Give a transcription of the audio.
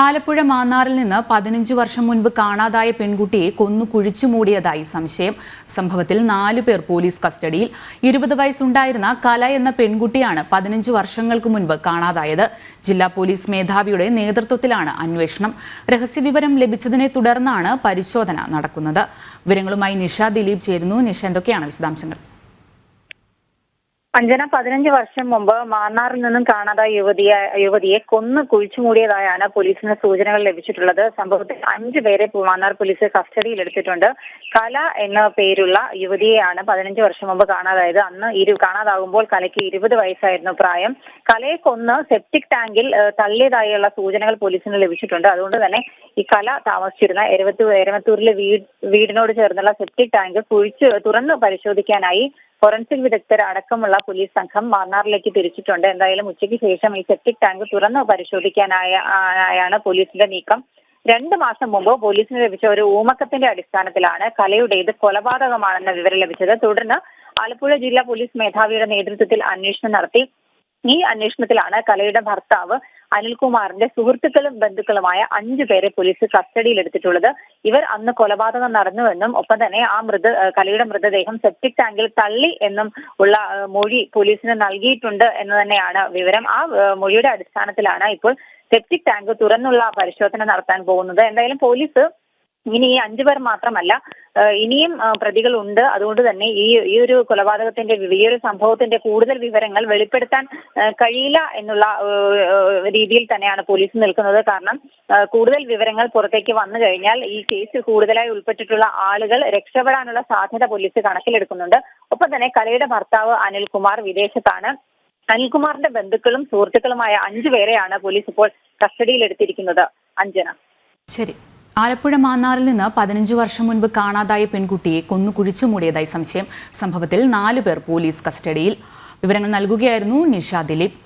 ആലപ്പുഴ മാന്നാറിൽ നിന്ന് 15 വർഷം മുൻപ് കാണാതായ പെൺകുട്ടിയെ കൊന്നു കുഴിച്ചു മൂടിയതായി സംശയം. സംഭവത്തിൽ 4 പേർ പോലീസ് കസ്റ്റഡിയിൽ. 20 വയസ്സുണ്ടായിരുന്ന കല എന്ന പെൺകുട്ടിയാണ് 15 വർഷങ്ങൾക്ക് മുൻപ് കാണാതായത്. ജില്ലാ പോലീസ് മേധാവിയുടെ നേതൃത്വത്തിലാണ് അന്വേഷണം. രഹസ്യവിവരം ലഭിച്ചതിനെ തുടർന്നാണ് പരിശോധന നടക്കുന്നത്. വിവരങ്ങളുമായി നിഷ ദിലീപ് ചേരുന്നു. നിഷ, എന്തൊക്കെയാണ് വിശദാംശങ്ങൾ? അഞ്ജന, 15 വർഷം മുമ്പ് മാന്നാറിൽ നിന്നും കാണാതായ യുവതിയെ കൊന്നു കുഴിച്ചുമൂടിയതായാണ് പോലീസിന് സൂചനകൾ ലഭിച്ചിട്ടുള്ളത്. സംഭവത്തിൽ 5 പേരെ മാന്നാർ പോലീസ് കസ്റ്റഡിയിലെടുത്തിട്ടുണ്ട്. കല എന്ന പേരുള്ള യുവതിയെയാണ് 15 വർഷം മുമ്പ് കാണാതായത്. അന്ന് കാണാതാകുമ്പോൾ കലയ്ക്ക് 20 വയസ്സായിരുന്നു പ്രായം. കലയെ കൊന്ന് സെപ്റ്റിക് ടാങ്കിൽ തള്ളിയതായുള്ള സൂചനകൾ പോലീസിന് ലഭിച്ചിട്ടുണ്ട്. അതുകൊണ്ട് തന്നെ ഈ കല താമസിച്ചിരുന്ന എരമത്തൂരിലെ വീടിനോട് ചേർന്നുള്ള സെപ്റ്റിക് ടാങ്ക് തുറന്ന് പരിശോധിക്കാനായി ഫോറൻസിക് വിദഗ്ധർ അടക്കമുള്ള പോലീസ് സംഘം മാന്നാറിലേക്ക് തിരിച്ചിട്ടുണ്ട്. എന്തായാലും ഉച്ചയ്ക്ക് ശേഷം ഈ സെപ്റ്റിക് ടാങ്ക് തുറന്ന് പരിശോധിക്കാനായാണ് പോലീസിന്റെ നീക്കം. 2 മാസം മുമ്പ് പോലീസിന് ലഭിച്ച ഒരു ഊമക്കത്തിന്റെ അടിസ്ഥാനത്തിലാണ് കലയുടേത് കൊലപാതകമാണെന്ന വിവരം ലഭിച്ചത്. തുടർന്ന് ആലപ്പുഴ ജില്ലാ പോലീസ് മേധാവിയുടെ നേതൃത്വത്തിൽ അന്വേഷണം നടത്തി. ഈ അന്വേഷണത്തിലാണ് കലയുടെ ഭർത്താവ് അനിൽകുമാറിന്റെ സുഹൃത്തുക്കളും ബന്ധുക്കളുമായ 5 പേരെ പോലീസ് കസ്റ്റഡിയിലെടുത്തിട്ടുള്ളത്. ഇവർ അന്ന് കൊലപാതകം നടന്നുവെന്നും ഒപ്പം തന്നെ കലയുടെ മൃതദേഹം സെപ്റ്റിക് ടാങ്കിൽ തള്ളി എന്നും ഉള്ള മൊഴി പോലീസിന് നൽകിയിട്ടുണ്ട് എന്ന് തന്നെയാണ് വിവരം. ആ മൊഴിയുടെ അടിസ്ഥാനത്തിലാണ് ഇപ്പോൾ സെപ്റ്റിക് ടാങ്ക് തുറന്നുള്ള പരിശോധന നടത്താൻ പോകുന്നത്. എന്തായാലും പോലീസ് ഇനി ഈ 5 പേർ മാത്രമല്ല, ഇനിയും പ്രതികളുണ്ട്. അതുകൊണ്ട് തന്നെ ഈ ഒരു കൊലപാതകത്തിന്റെ ഈ ഒരു സംഭവത്തിന്റെ കൂടുതൽ വിവരങ്ങൾ വെളിപ്പെടുത്താൻ കഴിയില്ല എന്നുള്ള രീതിയിൽ തന്നെയാണ് പോലീസ് നിൽക്കുന്നത്. കാരണം കൂടുതൽ വിവരങ്ങൾ പുറത്തേക്ക് വന്നു കഴിഞ്ഞാൽ ഈ കേസിൽ കൂടുതലായി ഉൾപ്പെട്ടിട്ടുള്ള ആളുകൾ രക്ഷപ്പെടാനുള്ള സാധ്യത പോലീസ് കണക്കിലെടുക്കുന്നുണ്ട്. ഒപ്പം തന്നെ കലയുടെ ഭർത്താവ് അനിൽകുമാർ വിദേശത്താണ്. അനിൽകുമാറിന്റെ ബന്ധുക്കളും സുഹൃത്തുക്കളുമായ 5 പേരെയാണ് പോലീസ് ഇപ്പോൾ കസ്റ്റഡിയിലെടുത്തിരിക്കുന്നത്. അഞ്ജന. ശരി. ആലപ്പുഴ മാന്നാറിൽ നിന്ന് 15 വർഷം മുൻപ് കാണാതായ പെൺകുട്ടിയെ കൊന്നു കുഴിച്ചു മൂടിയതായി സംശയം. സംഭവത്തിൽ 4 പേർ പോലീസ് കസ്റ്റഡിയിൽ. വിവരങ്ങൾ നൽകുകയായിരുന്നു നിഷ ദിലീപ്.